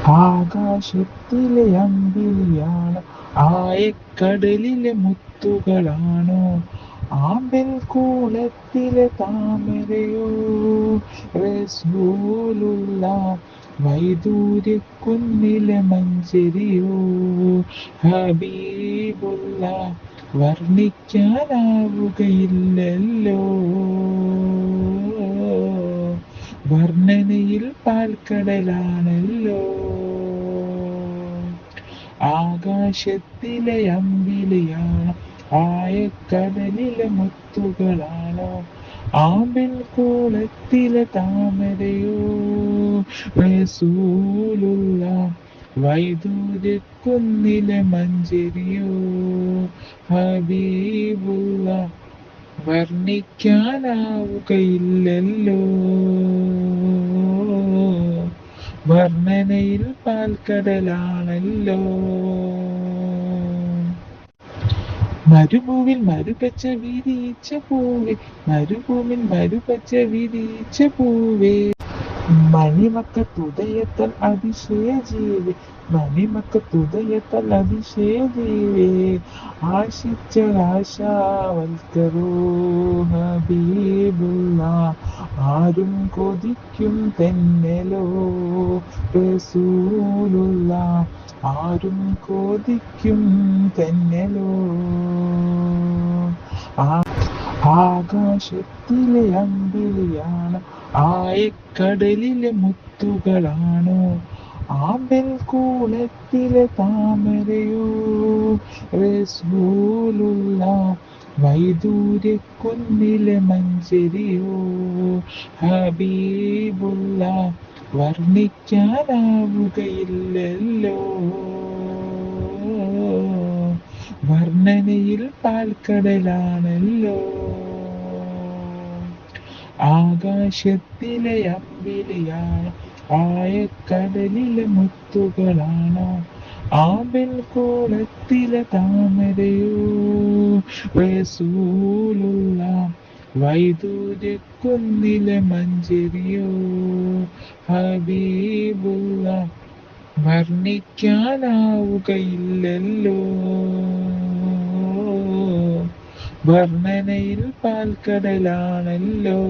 ആകാശത്തിലെ അമ്പിളിയാണോ, ആയക്കടലിലെ മുത്തുകളാണോ, ആമ്പൽ കൂളത്തിലെ താമരയോ, റസൂലുള്ള വൈദൂര്യക്കുന്നിലെ മഞ്ചരിയോ, ഹബീബുള്ള വർണ്ണിക്കാനാവുകയില്ലല്ലോ, വർണ്ണനയിൽ പാൽക്കടലാണല്ലോ. ആകാശത്തിലെ അമ്പിളിയാണോ, ആയക്കടലിലെ മുത്തുകളാണോ, ആമ്പൽ കോളത്തിലെ താമരയോ, റസൂലുള്ള വൈദൂര്യക്കുന്നിലെ മഞ്ചരിയോ, ഹബീബുള്ള വർണ്ണിക്കാനാവുകയില്ലല്ലോ, വർണ്ണനയിൽ പാൽക്കടലാണല്ലോ. മരുഭൂവിൽ മരുപച്ച വിരിച്ച പൂവേ, മരുഭൂവിൽ മരുപച്ച വിരിച്ച പൂവേ, മണിമക്കത്തുദയത്താൽ അതിശയ ജീവേ, മണിമക്കത്തുദയത്താൽ അതിശയ ജീവേ, ആശിച്ച ആശാവൽക്കരോ, ഹബീബുള്ള ആരും കൊതിക്കും തെന്നലോ, റസൂലുള്ള ആരും കൊതിക്കും തെന്നലോ. ആകാശത്തിലെ അമ്പിളിയാണോ, ആയക്കടലിലെ മുത്തുകളാണോ, ആമ്പൽ കൂളത്തിലെ താമരയോ, റസൂലുള്ള വൈദൂര്യക്കുന്നിലെ മഞ്ചരിയോ, ഹബീബുള്ള വർണ്ണിക്കാനാവുകയില്ലല്ലോ, വർണ്ണനയിൽ പാൽക്കടലാണല്ലോ. ആകാശത്തിലെ അമ്പിളിയാണോ, ആയക്കടലിലെ മുത്തുകളാണോ, ആമ്പൽ കോളത്തിലെ താമരയോ, റസൂലുള്ള വൈദൂര്യക്കുന്നിലെ മഞ്ചരിയോ, ഹബീബുള്ള വർണ്ണിക്കാനാവുകയില്ലല്ലോ, വർണ്ണനയിൽ പാൽക്കടലാണല്ലോ.